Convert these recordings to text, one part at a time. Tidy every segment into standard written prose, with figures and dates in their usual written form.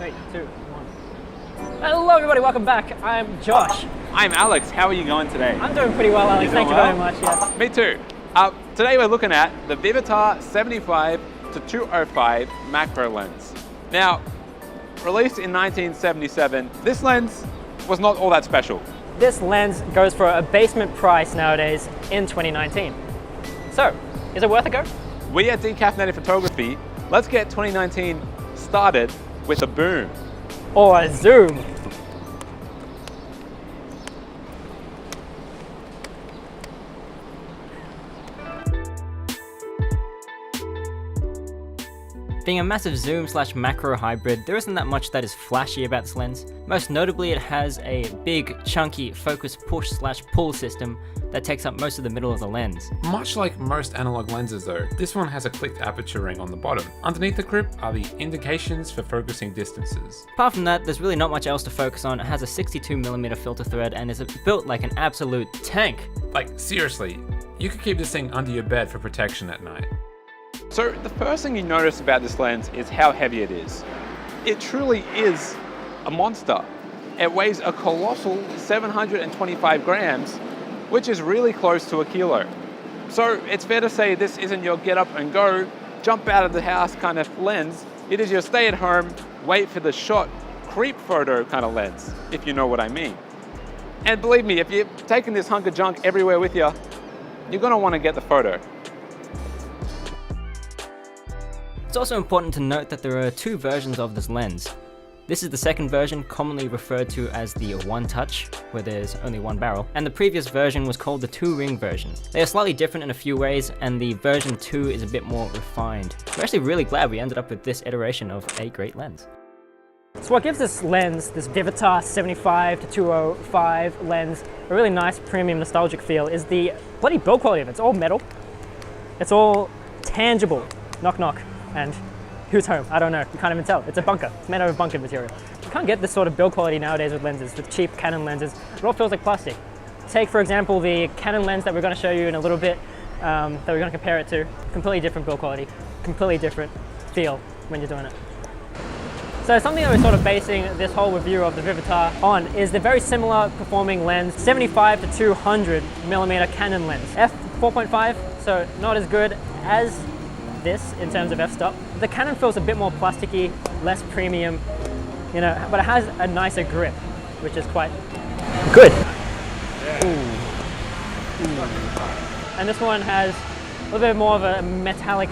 3, 2, 1. Hello everybody, welcome back. I'm Josh. I'm Alex. How are you going today? I'm doing pretty well, Alex. Thank you very much. Yes. Me too. Today we're looking at the Vivitar 75-205 macro lens. Now, released in 1977, this lens was not all that special. This lens goes for a basement price nowadays in 2019. So, is it worth a go? We at Decaffeinated Photography, let's get 2019 started with a boom. Or a zoom. Being a massive zoom/macro hybrid, there isn't that much that is flashy about this lens. Most notably, it has a big, chunky focus push/pull system that takes up most of the middle of the lens. Much like most analog lenses though, this one has a clicked aperture ring on the bottom. Underneath the grip are the indications for focusing distances. Apart from that, there's really not much else to focus on. It has a 62mm filter thread and is built like an absolute tank. Like seriously, you could keep this thing under your bed for protection at night. So the first thing you notice about this lens is how heavy it is. It truly is a monster. It weighs a colossal 725 grams, which is really close to a kilo. So it's fair to say this isn't your get up and go, jump out of the house kind of lens. It is your stay at home, wait for the shot, creep photo kind of lens, if you know what I mean. And believe me, if you're taking this hunk of junk everywhere with you, you're gonna wanna get the photo. It's also important to note that there are two versions of this lens. This is the second version, commonly referred to as the One Touch, where there's only one barrel, and the previous version was called the Two Ring version. They are slightly different in a few ways, and the version 2 is a bit more refined. We're actually really glad we ended up with this iteration of a great lens. So what gives this lens, this Vivitar 75-205 lens, a really nice premium nostalgic feel is the bloody build quality of it. It's all metal, it's all tangible. Knock knock. And who's home? I don't know. You can't even tell. It's a bunker. It's made out of bunker material. You can't get this sort of build quality nowadays with lenses, with cheap Canon lenses. It all feels like plastic. Take, for example, the Canon lens that we're going to show you in a little bit, that we're going to compare it to. Completely different build quality, completely different feel when you're doing it. So something that we're sort of basing this whole review of the Vivitar on is the very similar performing lens, 75-200mm Canon lens. f4.5, so not as good as this in terms of f-stop. The Canon feels a bit more plasticky, less premium, you know, but it has a nicer grip, which is quite good. Yeah. Ooh. And this one has a little bit more of a metallic,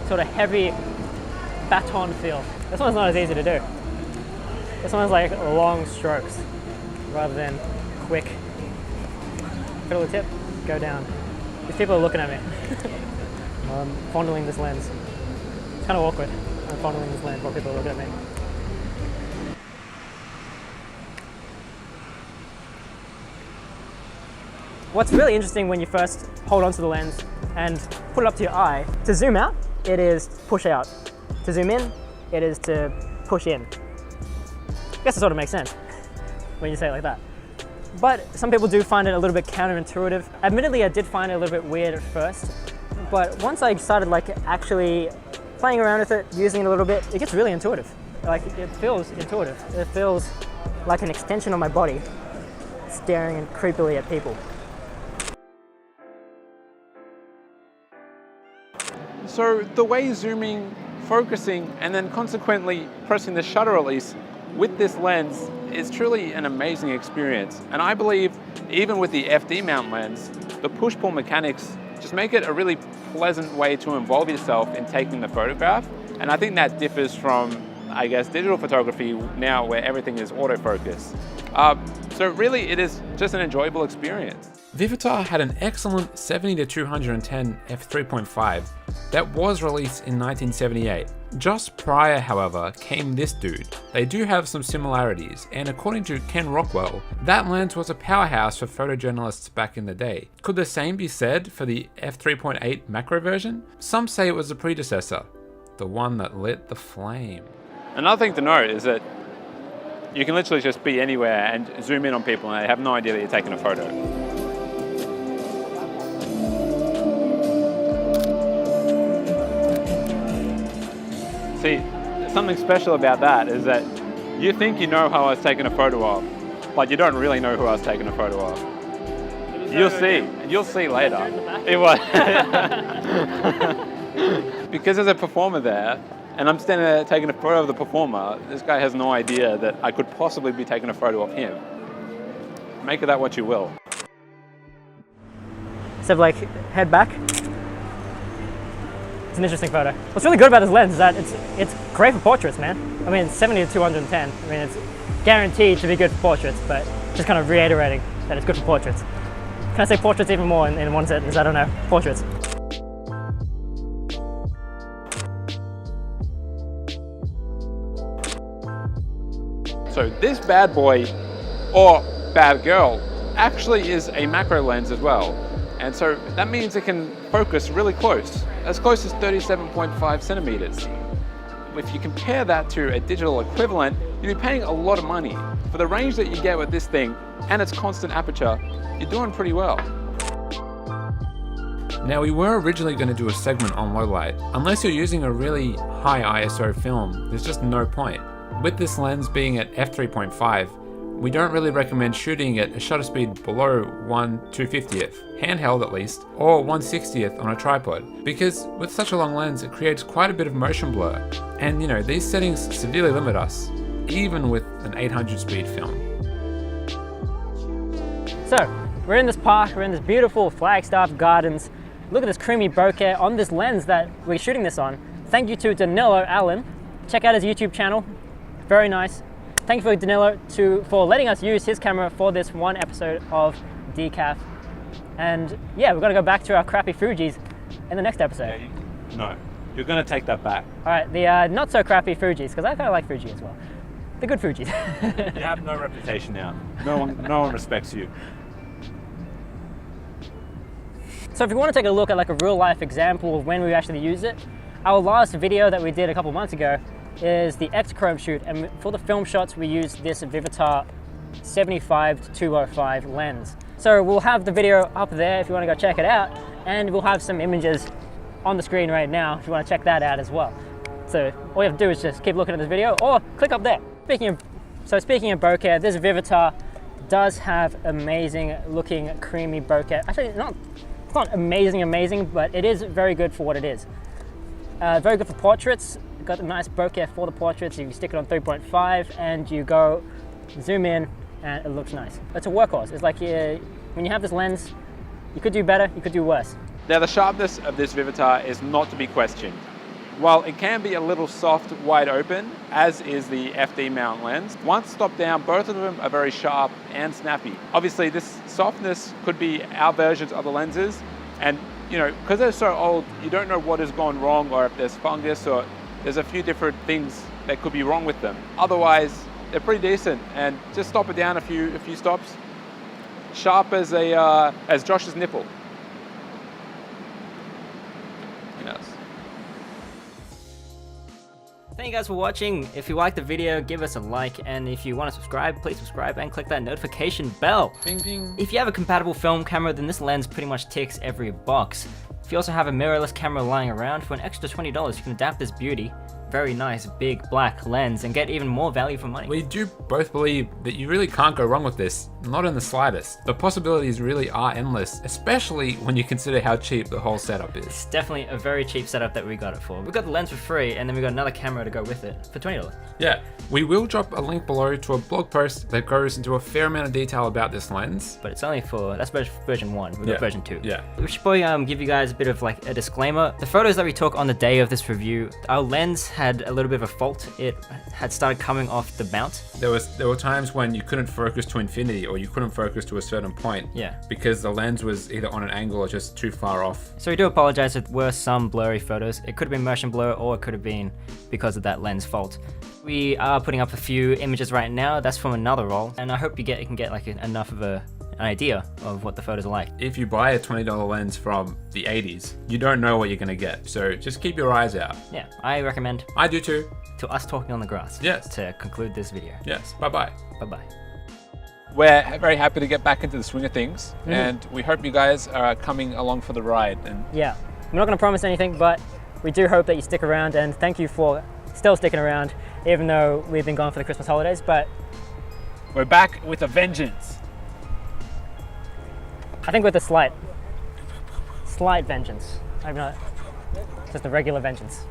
sort of heavy baton feel. This one's not as easy to do. This one's like long strokes rather than quick. Fiddle the tip, go down. These people are looking at me. I'm fondling this lens. It's kind of awkward. I'm fondling this lens while people are looking at me. What's really interesting when you first hold onto the lens and put it up to your eye, to zoom out, it is push out. To zoom in, it is to push in. I guess it sort of makes sense when you say it like that. But some people do find it a little bit counterintuitive. Admittedly, I did find it a little bit weird at first. But once I started like actually playing around with it, using it a little bit, it gets really intuitive. Like it feels intuitive. It feels like an extension of my body, staring creepily at people. So the way zooming, focusing, and then consequently pressing the shutter release with this lens is truly an amazing experience. And I believe even with the FD mount lens, the push-pull mechanics just make it a really pleasant way to involve yourself in taking the photograph. And I think that differs from, I guess, digital photography now where everything is autofocus. So really it is just an enjoyable experience. Vivitar had an excellent 70-210 f3.5 that was released in 1978. Just prior, however, came this dude. They do have some similarities, and according to Ken Rockwell, that lens was a powerhouse for photojournalists back in the day. Could the same be said for the f3.8 macro version? Some say it was the predecessor, the one that lit the flame. Another thing to note is that you can literally just be anywhere and zoom in on people and they have no idea that you're taking a photo. See, something special about that is that You think you know how I was taking a photo of, but you don't really know who I was taking a photo of. You'll see. You'll see later. It was. Because there's a performer there, and I'm standing there taking a photo of the performer, this guy has no idea that I could possibly be taking a photo of him. Make of that what you will. Instead of like head back. It's an interesting photo. What's really good about this lens is that it's great for portraits, man. I mean, it's 70-210. I mean, it's guaranteed to be good for portraits, but just kind of reiterating that it's good for portraits. Can I say portraits even more in one sentence? I don't know. Portraits. So this bad boy, or bad girl, actually is a macro lens as well. And so that means it can focus really close as 37.5 centimeters. If you compare that to a digital equivalent, you'd be paying a lot of money. For the range that you get with this thing and its constant aperture, you're doing pretty well. Now, we were originally going to do a segment on low light. Unless you're using a really high ISO film, there's just no point. With this lens being at f3.5, we don't really recommend shooting at a shutter speed below 1/250th, handheld at least, or 1/60th on a tripod, because with such a long lens it creates quite a bit of motion blur, and you know, these settings severely limit us, even with an 800 speed film. So, we're in this park, we're in this beautiful Flagstaff Gardens. Look at this creamy bokeh on this lens that we're shooting this on. Thank you to Danilo Allen. Check out his YouTube channel, very nice. Thank you for Danilo for letting us use his camera for this one episode of Decaf. And yeah, we're gonna go back to our crappy Fujis in the next episode. Yeah, no, you're gonna take that back. All right, the not so crappy Fujis, because I kind of like Fuji as well. The good Fujis. You have no reputation now. No one respects you. So if you want to take a look at like a real life example of when we actually use it, our last video that we did a couple months ago is the X-Chrome shoot, and for the film shots we used this Vivitar 75-205 lens. So we'll have the video up there if you want to go check it out, and we'll have some images on the screen right now if you want to check that out as well. So all you have to do is just keep looking at this video or click up there. Speaking of bokeh, this Vivitar does have amazing looking creamy bokeh. Actually, it's not amazing, but it is very good for what it is. Very good for portraits. Got a nice bokeh for the portraits. You stick it on 3.5 and you go zoom in and it looks nice. It's a workhorse. It's like when you have this lens, you could do better, you could do worse. Now the sharpness of this Vivitar is not to be questioned. While it can be a little soft, wide open, as is the FD mount lens, once stopped down, both of them are very sharp and snappy. Obviously this softness could be our versions of the lenses, and you know, because they're so old, you don't know what has gone wrong or if there's fungus or there's a few different things that could be wrong with them. Otherwise, they're pretty decent, and just stop it down a few stops. Sharp as Josh's nipple. Yes. Thank you guys for watching. If you liked the video, give us a like, and if you want to subscribe, please subscribe and click that notification bell. Bing, bing. If you have a compatible film camera, then this lens pretty much ticks every box. If you also have a mirrorless camera lying around, for an extra $20, you can adapt this beauty, very nice big black lens, and get even more value for money. We do both believe that you really can't go wrong with this, not in the slightest. The possibilities really are endless, especially when you consider how cheap the whole setup is. It's definitely a very cheap setup that we got it for. We got the lens for free, and then we got another camera to go with it for $20. Yeah, we will drop a link below to a blog post that goes into a fair amount of detail about this lens. But it's only that's version 1, we got version 2. Yeah. We should probably give you guys a bit of like a disclaimer. The photos that we took on the day of this review, our lens had a little bit of a fault. It had started coming off the mount. There were times when you couldn't focus to infinity, or you couldn't focus to a certain point. Yeah. Because the lens was either on an angle or just too far off. So we do apologize if there were some blurry photos. It could have been motion blur, or it could have been because of that lens fault. We are putting up a few images right now. That's from another roll, and I hope you can get like enough of an idea of what the photos are like. If you buy a $20 lens from the 80s, you don't know what you're gonna get. So just keep your eyes out. Yeah, I recommend. I do too. To us talking on the grass. Yes. To conclude this video. Yes. Bye-bye. Bye-bye. We're very happy to get back into the swing of things, and we hope you guys are coming along for the ride. And yeah, we're not going to promise anything, but we do hope that you stick around, and thank you for still sticking around. even though we've been gone for the Christmas holidays, but We're back with a vengeance. I think with a slight vengeance. Maybe not just a regular vengeance.